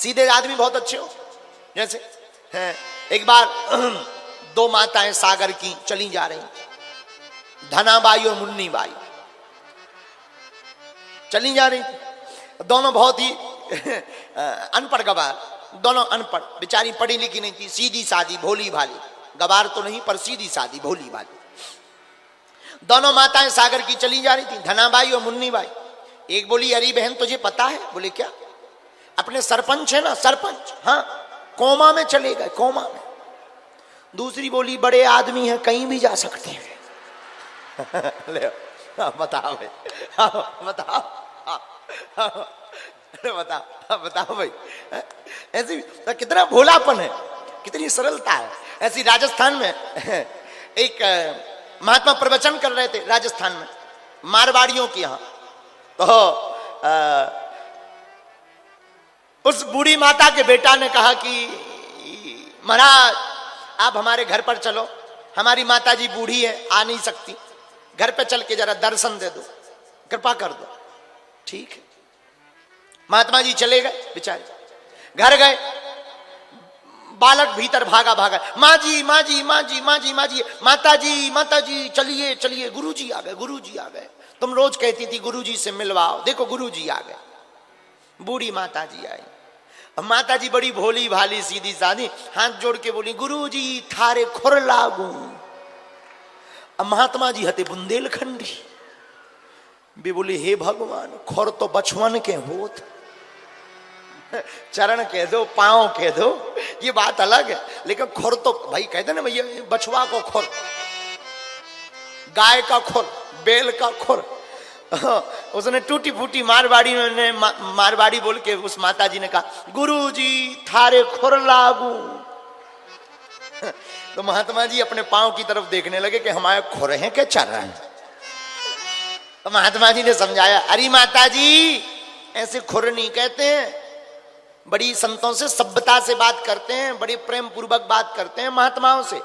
सीधे आदमी बहुत अच्छे हो। जैसे है एक बार दो माताएं सागर की चली जा रही, धनाबाई और मुन्नी बाई चली जा रही थी। दोनों बहुत ही अनपढ़ गवार, दोनों अनपढ़, बेचारी पढ़ी लिखी नहीं थी, सीधी सादी भोली भाली, गवार तो नहीं पर सीधी सादी भोली भाली। दोनों माताएं सागर की चली जा रही थी, धनाबाई और मुन्नी बाई। एक बोली अरे बहन तुझे पता है? बोले क्या? अपने सरपंच है ना, सरपंच, हाँ, कोमा में चले गए, कोमा में। दूसरी बोली बड़े आदमी हैं, कहीं भी जा सकते हैं। ले बताओ भाई, बताओ, बताओ बताओ भाई, ऐसी कितना भोलापन है, कितनी सरलता है। ऐसी राजस्थान में एक महात्मा प्रवचन कर रहे थे, राजस्थान में मारवाड़ियों के यहाँ। तो उस बूढ़ी माता के बेटा ने कहा कि महाराज आप हमारे घर पर चलो, हमारी माता जी बूढ़ी है, आ नहीं सकती, घर पे चल के जरा दर्शन दे दो, कृपा कर दो। ठीक है, महात्मा जी चले गए, बेचारे घर गए। बालक भीतर भागा भागा, माँ जी माँ जी माँ जी माँ जी माँ जी, माता जी चलिए चलिए, गुरु जी आ गए, गुरु जी आ गए, तुम रोज कहती थी गुरु जी से मिलवाओ, देखो गुरु जी आ गए। बूढ़ी माता जी आई। माता जी बड़ी भोली भाली सीधी सादी हाथ जोड़ के बोली गुरु जी थारे खुर लागू। अब महात्मा जी हते बुंदेलखंडी, वे बोले हे भगवान खुर तो बचवन के होत, चरण कह दो, पांव कह दो, ये बात अलग है, लेकिन खुर तो भाई कहते ना भैया, बछवा को खुर, गाय का खुर, बैल का खुर। उसने टूटी फूटी मारवाड़ी ने मारवाड़ी बोल के उस माता जी ने कहा गुरु जी थारे खुर लागू। तो महात्मा जी अपने पांव की तरफ देखने लगे कि हमारे खुर हैं क्या चल रहा है। तो महात्मा जी ने समझाया अरे माता जी ऐसे खुर नहीं कहते हैं, बड़ी संतों से सभ्यता से बात करते हैं, बड़ी प्रेम पूर्वक बात करते हैं महात्माओं से।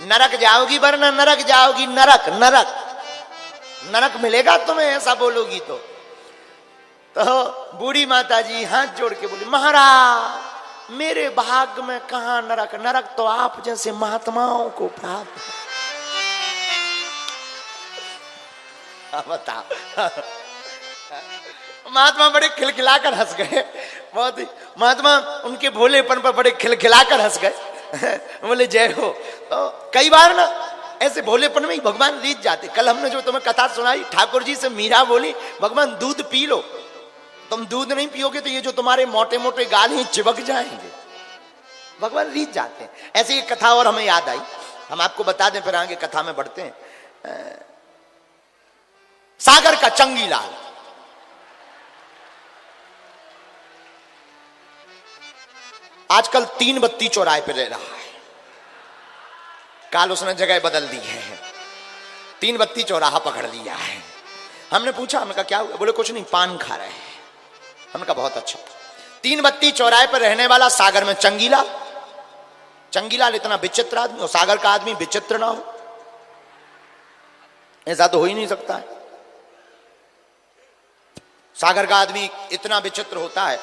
नरक जाओगी वरना नरक जाओगी, नरक नरक नरक मिलेगा तुम्हें ऐसा बोलोगी तो बूढ़ी माता जी हाथ जोड़ के बोली महाराज मेरे भाग्य में कहां नरक, नरक तो आप जैसे महात्माओं को प्राप्त है। बताओ। महात्मा बड़े खिलखिलाकर हंस गए, बहुत ही महात्मा उनके भोलेपन पर बड़े खिलखिलाकर हंस गए। बोले जय हो। तो कई बार ना ऐसे भोलेपन में ही भगवान रीत जाते। कल हमने जो तुम्हें कथा सुनाई, ठाकुर जी से मीरा बोली भगवान दूध पी लो, तुम दूध नहीं पियोगे तो ये जो तुम्हारे मोटे मोटे गाल हैं चिपक जाएंगे। भगवान रीत जाते हैं। ऐसी एक कथा और हमें याद आई, हम आपको बता दें फिर आगे कथा में बढ़ते हैं। सागर का चंगीलाल, आजकल 3 बत्ती चौराहे पे रह रहा है। काल उसने जगह बदल दी है, 3 बत्ती चौराहा पकड़ लिया है। हमने पूछा, हमने कहा क्या हुआ? बोले कुछ नहीं, पान खा रहे हैं। हमने कहा बहुत अच्छा। 3 बत्ती चौराहे पर रहने वाला सागर में चंगीलाल। चंगीलाल इतना विचित्र आदमी, और सागर का आदमी विचित्र ना हो ऐसा तो हो ही नहीं सकता है। सागर का आदमी इतना विचित्र होता है।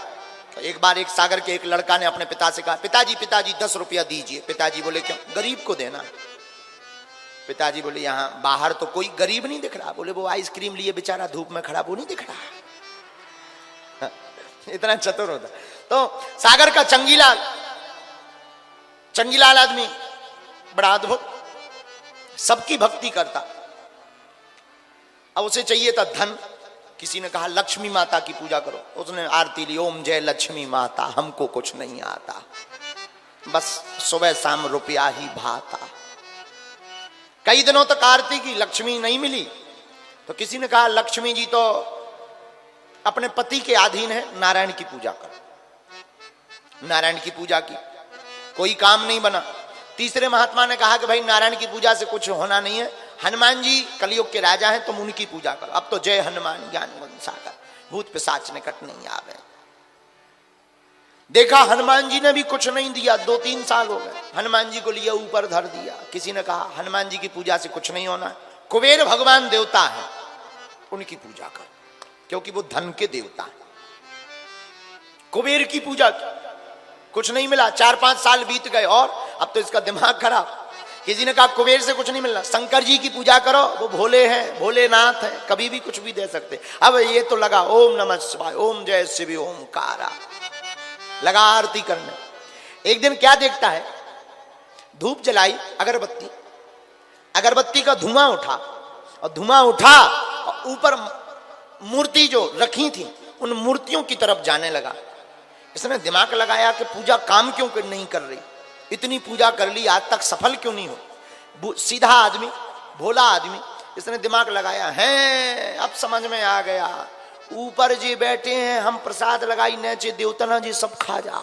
एक बार एक सागर के एक लड़का ने अपने पिता से कहा पिताजी 10 रुपया दीजिए। पिताजी बोले क्यों? गरीब को देना। पिताजी बोले यहां बाहर तो कोई गरीब नहीं दिख रहा। बोले वो आइसक्रीम लिए बेचारा धूप में खड़ा, वो नहीं दिख रहा। इतना चतुर होता। तो सागर का चंगीलाल आदमी बड़ा अद्भुत, सबकी भक्ति करता। अब उसे चाहिए था धन। किसी ने कहा लक्ष्मी माता की पूजा करो, उसने आरती ली, ओम जय लक्ष्मी माता, हमको कुछ नहीं आता, बस सुबह शाम रुपया ही भाता। कई दिनों तक आरती की, लक्ष्मी नहीं मिली। तो किसी ने कहा लक्ष्मी जी तो अपने पति के अधीन है, नारायण की पूजा करो। नारायण की पूजा की, कोई काम नहीं बना। तीसरे महात्मा ने कहा कि भाई नारायण की पूजा से कुछ होना नहीं है, हनुमान जी कलयुग के राजा हैं, तुम उनकी पूजा करो। अब तो जय हनुमान ज्ञान सागर, भूत पिशाच निकट नहीं आवे। देखा हनुमान जी ने भी कुछ नहीं दिया, 2-3 साल हो गए। हनुमान जी को लिया ऊपर धर दिया। किसी ने कहा हनुमान जी की पूजा से कुछ नहीं होना, कुबेर भगवान देवता है, उनकी पूजा करो, क्योंकि वो धन के देवता है। कुबेर की पूजा की। कुछ नहीं मिला। 4-5 साल बीत गए और अब तो इसका दिमाग खराब। किसी ने कहा कुबेर से कुछ नहीं मिलना, शंकर जी की पूजा करो, वो भोले हैं, भोलेनाथ है, कभी भी कुछ भी दे सकते। अब ये तो लगा ओम नमः शिवाय, ओम जय शिव ओमकारा, लगा आरती करने। एक दिन क्या देखता है, धूप जलाई, अगरबत्ती, अगरबत्ती का धुआं उठा, और धुआं उठा और ऊपर मूर्ति जो रखी थी उन मूर्तियों की तरफ जाने लगा। इसने दिमाग लगाया कि पूजा काम क्यों नहीं कर रही, इतनी पूजा कर ली आज तक सफल क्यों नहीं हो। सीधा आदमी, भोला आदमी, इसने दिमाग लगाया है, अब समझ में आ गया, ऊपर जी बैठे हैं, हम प्रसाद लगाई नीचे देवतना जी सब खा जा।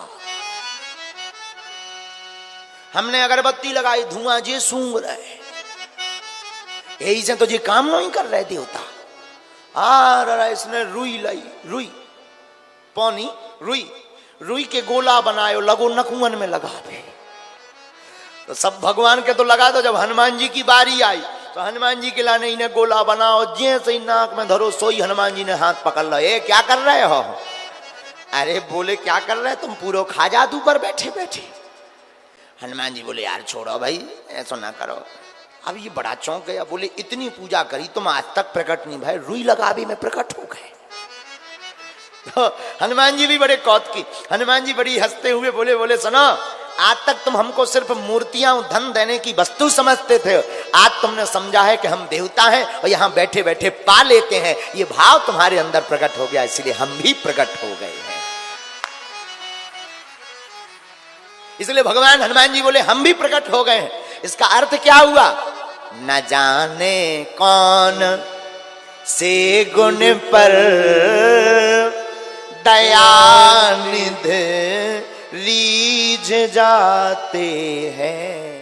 हमने अगरबत्ती लगाई, धुआं जी सूंघ रहे, यही से तो जी काम नहीं कर रहे देवता। इसने रुई लाई, रुई पौनी रुई, रुई के गोला बनायो, लगो नकुअन में लगा दे। तो सब भगवान के तो लगा दो। जब हनुमान जी की बारी आई तो हनुमान जी के लाने इन्हें गोला बनाओ, जैसे ही नाक में धरो सोई हनुमान जी ने हाथ पकड़ लो। ए क्या कर रहे हो? अरे बोले क्या कर रहे तुम, पूरा खा जा तू पर बैठे बैठे। हनुमान जी बोले यार छोड़ो भाई, ऐसा ना करो। अब ये बड़ा चौंक गया, बोले इतनी पूजा करी तुम आज तक प्रकट नहीं भाई, रुई लगा भी मैं प्रकट हो गए। तो हनुमान जी भी बड़े कौतुकी, हनुमान जी बड़ी हंसते हुए बोले, बोले सुनो, आज तक तुम हमको सिर्फ मूर्तियां धन देने की वस्तु समझते थे, आज तुमने समझा है कि हम देवता हैं और यहाँ बैठे बैठे पा लेते हैं। ये भाव तुम्हारे अंदर प्रकट हो गया, इसलिए हम भी प्रकट हो गए हैं। इसलिए भगवान हनुमान जी बोले हम भी प्रकट हो गए हैं। इसका अर्थ क्या हुआ? न जाने कौन से गुण पर दयानिधि रीझ जाते हैं,